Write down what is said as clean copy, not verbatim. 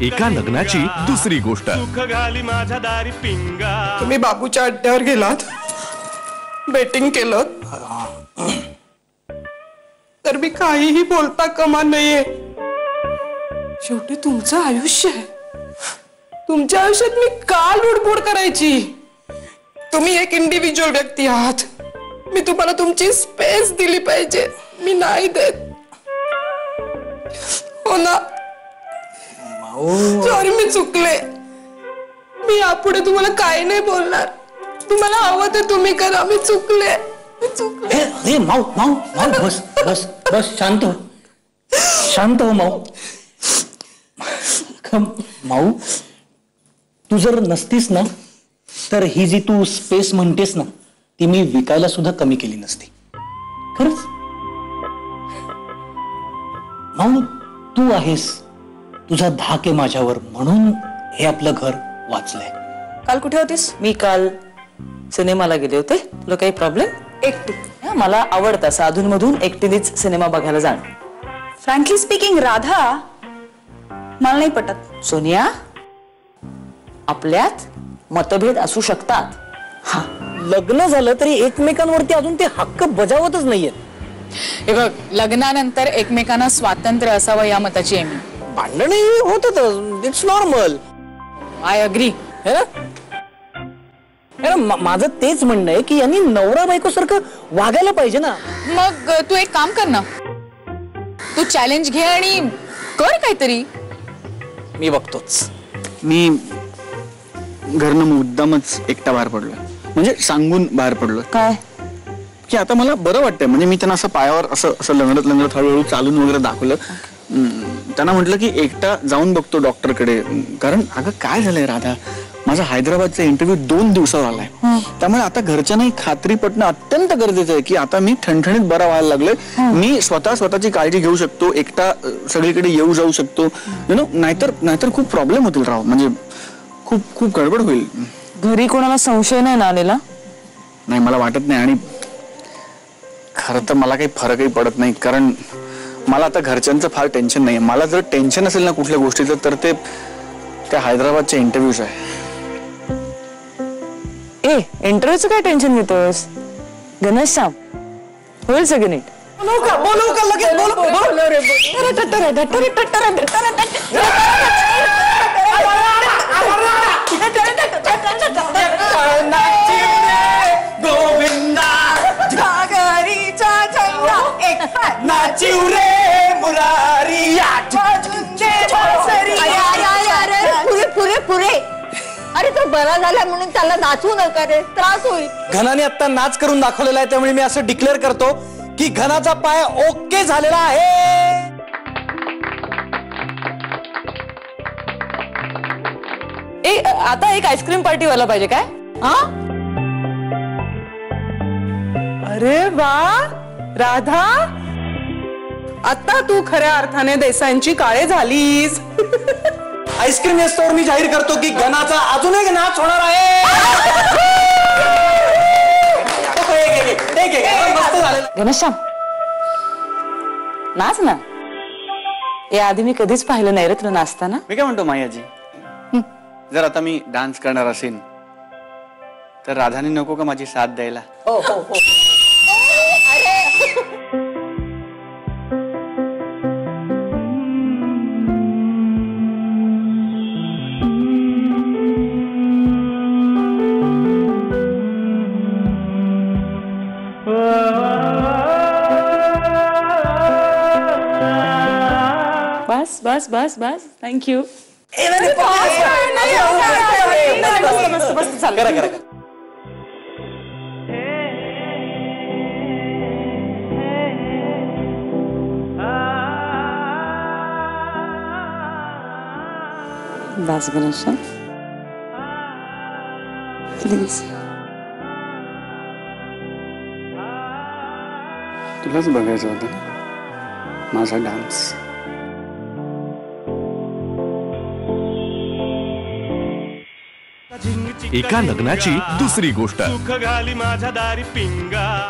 एका लग्नाची दुसरी गोष्ट। सुख घाली माझ्या दारी पिंगा। तुम्ही बाबूच्या अड्ड्यावर गेलात, बेटिंग केलं, तर मी काहीही बोलता कमा नाहीये। शेवटी तुमचं आयुष्य आहे, तुमच्या आयुष्यात मी का लुडबुड करायची? तुम्ही एक इंडिव्हिज्युअल व्यक्ती आहात, मी तुम्हाला तुमची स्पेस दिली पाहिजे, मी नाही देत। हो ना? सॉरी, मी चुकले। मी यापुढे तुम्हाला काही नाही बोलणार, तुम्हाला हवं ते तुम्ही करा, मी चुकले। माऊ माऊ माऊ, बस बस बस, शांत हो, शांत हो माऊ। माऊ, तू जर नसतीस ना, तर ही जी तू स्पेस म्हणतेस ना, ती मी विकायला सुद्धा कमी केली नसती, खरंच। माऊ, तू आहेस, तुझा धाक आहे माझ्यावर, म्हणून हे आपलं घर वाचलंय। काल कुठे होतीस? मी काल सिनेमाला गेले होते। तुला काही प्रॉब्लेम? एकटी? मला आवडतं असं अधूनमधून एकटीनेच सिनेमा बघायला जाणं। फ्रँकली स्पीकिंग राधा, मला नाही पटत। सोनिया, आपल्यात मतभेद असू शकतात। हा, लग्न झालं तरी एकमेकांवरती अजून ते हक्क बजावतच नाहीयेत। हे बघ, लग्नानंतर एकमेकांना स्वातंत्र्य असावं या मताची आहे मी। भांडण होतच, इट्स नॉर्मल। I agree. माझं तेच म्हणणं आहे की यांनी नवरा बायको सारखं वागायला पाहिजे ना। मग तू एक काम कर ना, तू चॅलेंज घे आणि कर काहीतरी। मी बघतोच। मी घरनं मुद्दामच एकटा बाहेर पडलो, म्हणजे सांगून बाहेर पडलो। काय की आता मला बरं वाटतंय, म्हणजे मी त्यांना असं पायावर असं लंगडत हळूहळू चालून वगैरे दाखवलं। त्यांना म्हटलं की एकटा जाऊन बघतो डॉक्टरकडे, कारण अगं काय झालंय राधा, माझा हैदराबादचा इंटरव्ह्यू 2 दिवसावर आलाय, त्यामुळे आता घरच्यांनाही खात्री पटणं अत्यंत गरजेचं आहे की आता मी ठणठणीत बरा व्हायला लागलोय, मी स्वतःची काळजी घेऊ शकतो, एकटा सगळीकडे येऊ जाऊ शकतो, यु नो, नाहीतर खूप प्रॉब्लेम होतील राव, म्हणजे खूप खूप गडबड होईल। घरी कोणाला संशय नाही ना आलेला? नाही, मला वाटत नाही, आणि खरं तर मला काही फरकही पडत नाही, कारण मला आता घरच्यांचं फार टेन्शन नाही। मला जर टेन्शन असेल ना कुठल्या गोष्टीचं, तर ते त्या हैदराबादच्या इंटरव्ह्यूच आहे। इंटरव्ह्यूचं काय टेन्शन घेतोस? घनश्याम, होईल सगळं नीट। बोलू का लगेच? गोविंदा घागरीचा झेंडा एक नाचिव रे मुरारी, पुरे अरे तो बरा झाला म्हणून त्याला नाचू नका रे, त्रास होईल। घनाने आता नाच करून दाखवलेला आहे, त्यामुळे मी असं डिक्लेअर करतो की घनाचा पाय ओके झालेला आहे। आता एक आईस्क्रीम पार्टी व्हायला पाहिजे काय? हा, अरे वा राधा, आता तू खऱ्या अर्थाने देसाईंची काळे झालीस। आईस्क्रीम येस्तोवर मी जाहीर करतो की घनाचा अजून एक नाच होणार आहे। घनश्याम, नाच ना। या आधी मी कधीच पाहिलं नाही रे तुला नाचताना। मी काय म्हणतो मायाजी, जर आता मी डान्स करणार असेल तर राधानी नको का माझी साथ द्यायला? हो हो हो। बस बस बस बस, थँक्यू। Bus Ghanshyam, please. तुलाच बघायचं होतं ना माझा डान्स। एका लग्नाची दुसरी गोष्ट। सुख घाली माझ्या दारी पिंगा।